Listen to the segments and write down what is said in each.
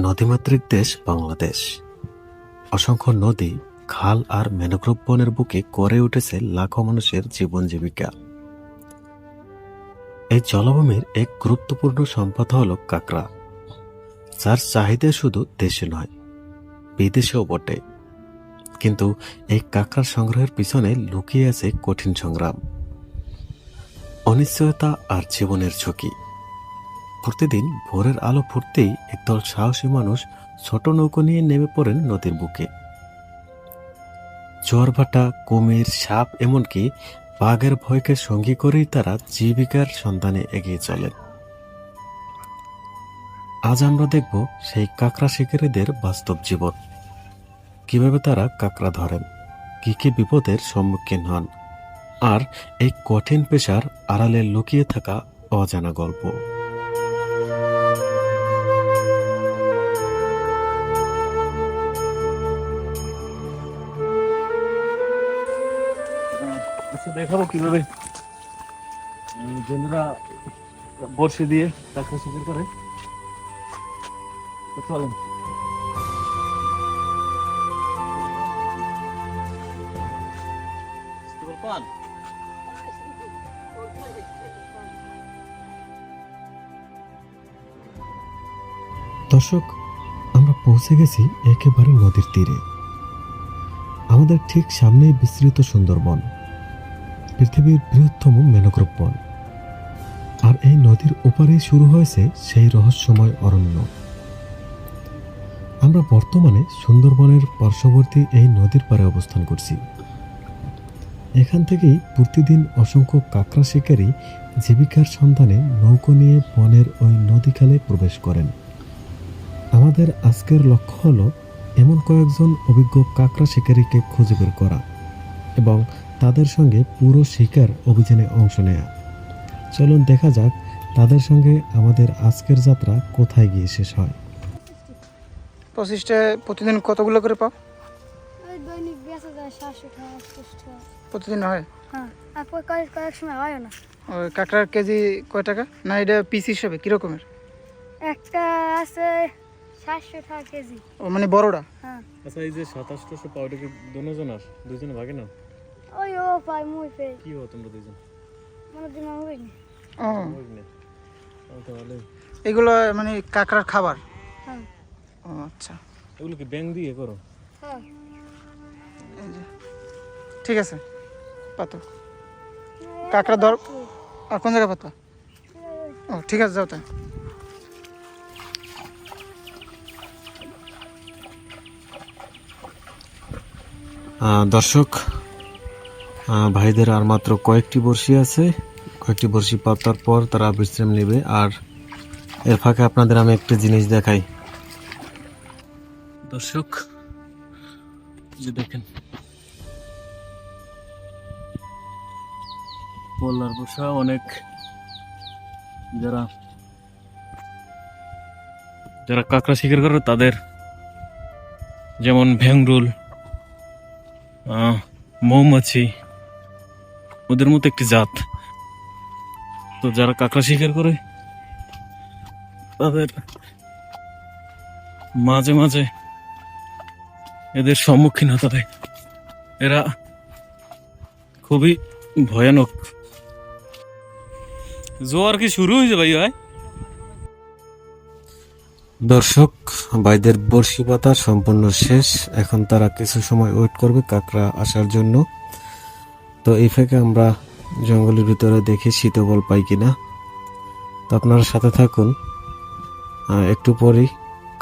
নদীমাতৃক দেশ বাংলাদেশ। অসংখ্য নদী, খাল আর ম্যানগ্রোভ বনের বুকে গড়ে উঠেছে লাখো মানুষের জীবন জীবিকা। এই জলাভূমির এক গুরুত্বপূর্ণ সম্পদ হল কাঁকড়া, যার চাহিদা শুধু দেশে নয়, বিদেশেও বটে। কিন্তু এই কাঁকড়ার সংগ্রহের পিছনে লুকিয়ে আছে কঠিন সংগ্রাম, অনিশ্চয়তা আর জীবনের ঝুঁকি। প্রতিদিন ভোরের আলো ফুটতেই একদল সাহসী মানুষ ছোট নৌকো নিয়ে নেমে পড়েন নদীর বুকে। জোয়ারভাটা, কুমির, সাপ, এমনকি বাঘের ভয়কে সঙ্গী করেই তারা জীবিকার সন্ধানে এগিয়ে চলেন। আজ আমরা দেখব সেই কাঁকড়া শিকারীদের বাস্তব জীবন, কিভাবে তারা কাঁকড়া ধরেন, কি কি বিপদের সম্মুখীন হন, আর এই কঠিন পেশার আড়ালে লুকিয়ে থাকা অজানা গল্প। দেখাবো কিভাবে জেলেরা বড়শি দিয়ে কাঁকড়া শিকার করে। চলেন। দর্শক, আমরা পৌঁছে গেছি একেবারে নদীর তীরে। আমাদের ঠিক সামনেই বিস্তৃত সুন্দরবন, পৃথিবীর বৃহত্তম ম্যানগ্রোভ বন। আর এই নদীর ওপারেই শুরু হয়েছে সেই রহস্যময় অরণ্য। আমরা বর্তমানে সুন্দরবনের পার্শ্ববর্তী এই নদীর পাড়ে অবস্থান করছি। এখান থেকেই প্রতিদিন অসংখ্য কাঁকড়া শিকারী জীবিকার সন্ধানে নৌকো নিয়ে বনের ওই নদীখালে প্রবেশ করেন। আমাদের আজকের লক্ষ্য হলো এমন কয়েকজন অভিজ্ঞ কাঁকড়া শিকারীকে খুঁজে বের করা এবং তাদের সঙ্গে পুরো শিকার অভিযানে অংশ নেয়া। চলুন দেখা যাক তাদের সঙ্গে আমাদের আজকের যাত্রা কোথায় গিয়ে শেষ হয়। 25টায় প্রতিদিন কতগুলো করে পাও? দৈনিক 700 টাকা 800 টাকা প্রতিদিন হয়? হ্যাঁ, আর কয়েক সময় হয় না। ওই কাঁকড়ার কেজি কয় টাকা? না এটা পিস হিসাবে কীরকমের? একটা আছে 700 টাকা কেজি। ও মানে বড়টা? হ্যাঁ। আচ্ছা, এই যে 2700 পাউডার কি দুজনের দুজনে ভাগে না? ওই ও পাই মুই পে কি হো তোমরা দুজন? মানে দিন আমি নি। ও, তাহলে এগুলো মানে কাঁকড়ার খাবার? হ্যাঁ। ও আচ্ছা, এগুলো কি ব্যাং দিয়ে করো? হ্যাঁ। এই যে ঠিক আছে, পাতো কাঁকড়া ধর। আর কোন জায়গায় পাতো? ও ঠিক আছে, যাও তাই। দর্শক, ভাইদের আর মাত্র কয়েকটি বড়শি আছে। কয়েকটি বড়শি পাতার পর তারা বিশ্রাম নেবে। আর এর ফাঁকে আপনাদের আমি একটা জিনিস দেখাই। দর্শক, যে দেখেন পল্লার বসা অনেক যারা যারা কাঁকড়া শিকার করে তাদের, যেমন ভেংরুল, মৌমাছি, ওদের মতো একটি জাত। তো যারা কাঁকড়া শিকার করে তাদের মাঝে মাঝে এদের সম্মুখীন হতে হয়। এরা খুবই ভয়ানক। জোয়ার কি শুরু হয়েছে ভাই? দর্শক, ভাইদের বড়শি পাতা সম্পূর্ণ শেষ। এখন তারা কিছু সময় ওয়েট করবে কাঁকড়া আসার জন্য। তো এই ফাঁকে আমরা জঙ্গলের ভিতরে দেখি শীতবল পাই কিনা। তো আপনারা সাথে থাকুন। একটু পরেই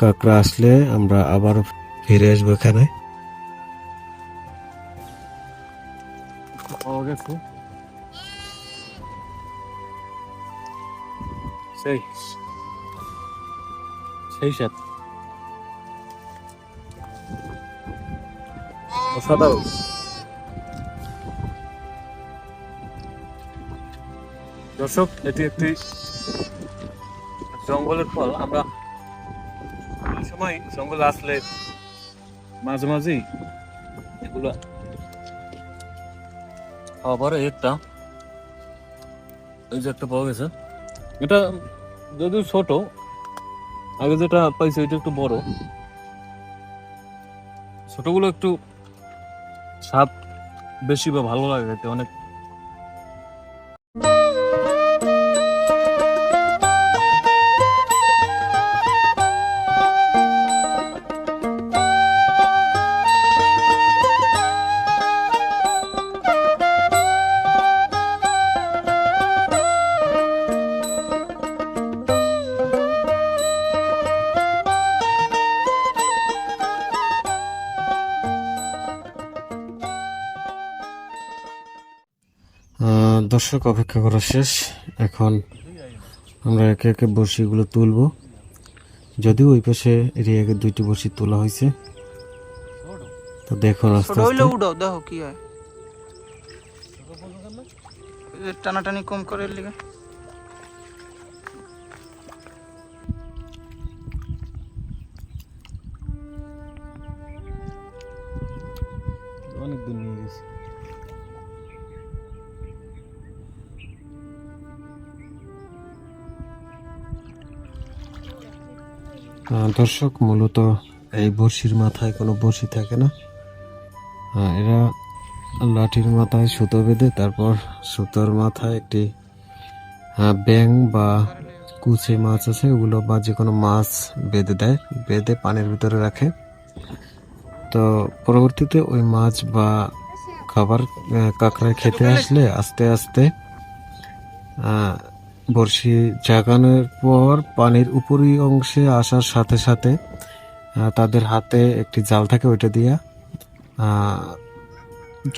কাঁকড়া আসলে আমরা আবার ফিরে আসবো এখানে। পাওয়া গেছে সেই সেই সাথ অসাধারণ। দর্শক, এটি একটি জঙ্গলের ফল। আমরা এই সময় জঙ্গল আসলে মাঝে মাঝেই এগুলো আবার একটা এই যে একটা পাওয়া গেছে, এটা যদিও ছোট, আগে যেটা পাইছে ওইটা একটু বড়। ছোটগুলো একটু স্বাদ বেশি বা ভালো লাগে খেতে অনেক। দর্শক, অপেক্ষা করা শেষ। এখন আমরা একে একে বড়শিগুলো তুলব। যদিও ওই পাশে এরিয়াকে 2টি বড়শি তোলা হয়েছে, তো দেখুন আস্তে ছোট হইলে আস্তে। উঠাও, দেখো কি হয়। টানাটানি কম করে লিগে অনেক দূর নিয়ে গেছে। দর্শক, মূলত এই বড়শির মাথায় কোনো বড়শি থাকে না। এরা লাঠির মাথায় সুতো বেঁধে, তারপর সুতোর মাথায় একটি ব্যাং বা কুচে মাছ আছে ওগুলো বা যে কোনো মাছ বেঁধে দেয়, বেঁধে পানির ভিতরে রাখে। তো পরবর্তীতে ওই মাছ বা খাবার কাঁকড়ায় খেতে আসলে আস্তে আস্তে বড়শি জাগানোর পর পানির উপরি অংশে আসার সাথে সাথে তাদের হাতে একটি জাল থাকে, ওইটা দিয়া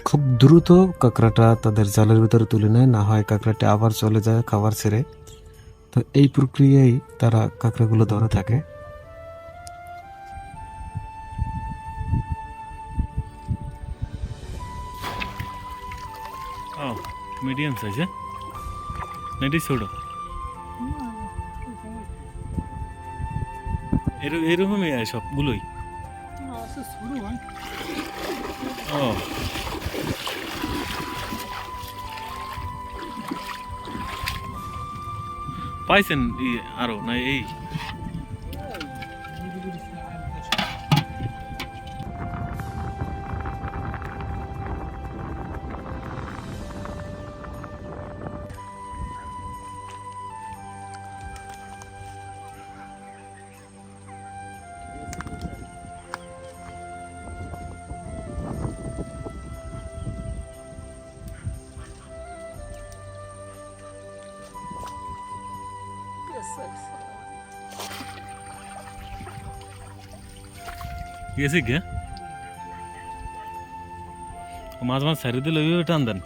খুব দ্রুত কাঁকড়াটা তাদের জালের ভিতরে তুলে নেয়, না হয় কাঁকড়াটি আবার চলে যায় খাবার ছেড়ে। তো এই প্রক্রিয়ায় তারা কাঁকড়াগুলো ধরে থাকে। মিডিয়াম সাইজ, হ্যাঁ, নাইটি ছোট এরকমই সবগুলোই। ও পাইছেন আরো না? এই গেছে কে মাছ মাছ ছাড়ি দিলে ওইভাবে টান দেন।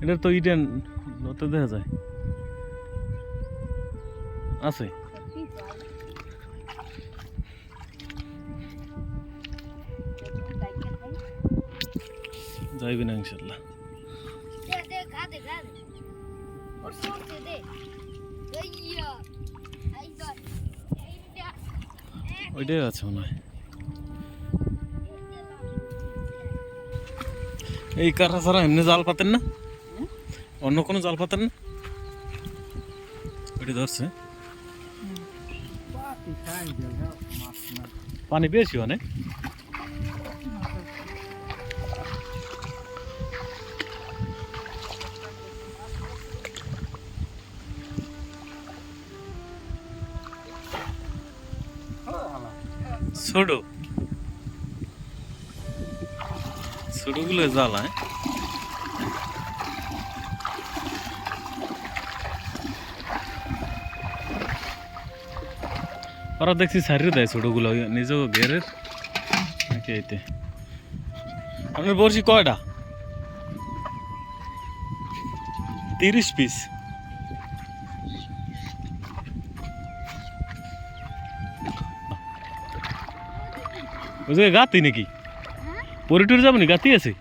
এটা তো ইডেন লতে দেখা যায় আছে। যাইবে না ইনশাল্লাহ। ওইটাই আছে মনে হয়। এই কাঁকড়া ছাড়া এমনি জাল পাতেন না? অন্য কোনো জাল পাতেন না? ওইটা ধরছে পানি বেশি অনেক। ছোট ছোটগুলো জাল, হ্যাঁ, ওরা দেখছি সারিয়ে দেয় ছোটগুলো নিজেও ঘেরের নাকি। এইতে আপনার বড়শি কয়টা? 30 পিস। ওই জায়গায় গাতি নাকি? পরিটুর যাবো নি? গাতি আছে?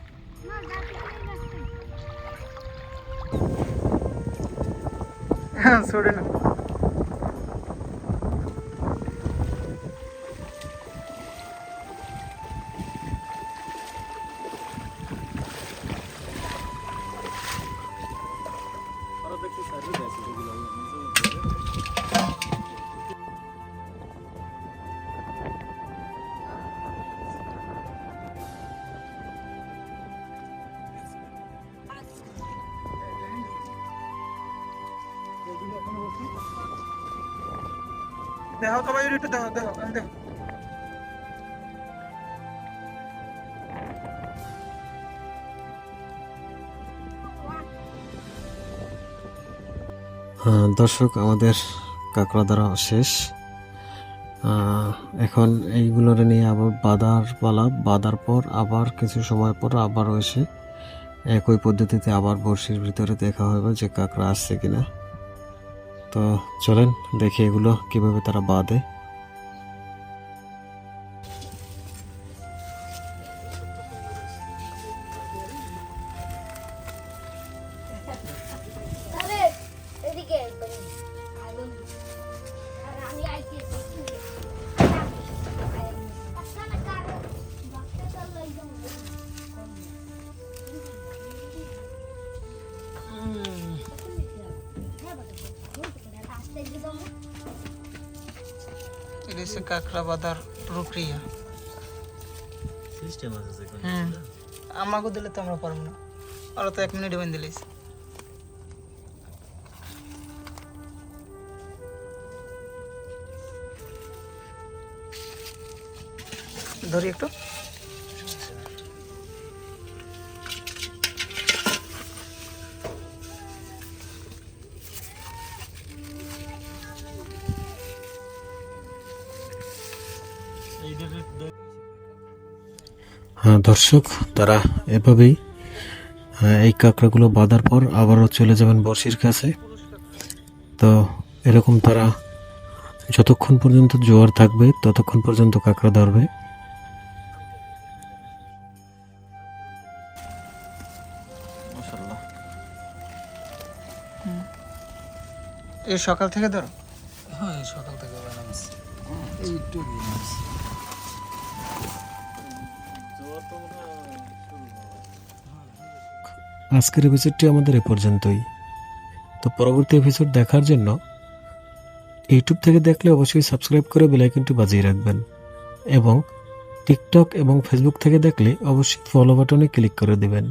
হ্যাঁ ছড়ে না। দেখো তো ভাই একটু দেখো দেখো আমি দেখো। দর্শক, আমাদের কাঁকড়া ধরা শেষ। এখন এইগুলোর নিয়ে আবার বাঁধার পালা। বাঁধার পর আবার কিছু সময় পর আবার এসে একই পদ্ধতিতে আবার বড়শির ভিতরে দেখা হবে যে কাঁকড়া আসছে কিনা। তো চলেন দেখি এগুলো কিভাবে তারা বাঁধে। তাহলে এদিকে আর আমি আইছি এটা হচ্ছে কাঁকড়া বাঁধার প্রক্রিয়া। সিস্টেম আছে আমাকে দিলে তো আমরা পারবো না, ওরা তো 1 মিনিটে বেঁধে দিলেছে। ধরি একটু। দর্শক, তারা এভাবেই এই কাঁকড়াগুলো বাঁধার পর আবারও চলে যাবেন বড়শির কাছে। তো এরকম তারা যতক্ষণ পর্যন্ত জোয়ার থাকবে ততক্ষণ পর্যন্ত কাঁকড়া ধরবে। মাশাআল্লাহ। এই সকাল থেকে ধরো। হ্যাঁ, এই সকাল থেকে বানাচ্ছি। আজকের এপিসোডটি আমাদের এ পর্যন্তই। তো পরবর্তী এপিসোড দেখার জন্য ইউটিউব থেকে দেখলে অবশ্যই সাবস্ক্রাইব করে বেল আইকনটি বাজিয়ে রাখবেন, এবং টিকটক এবং ফেসবুক থেকে দেখলে অবশ্যই ফলো বাটনে ক্লিক করে দেবেন।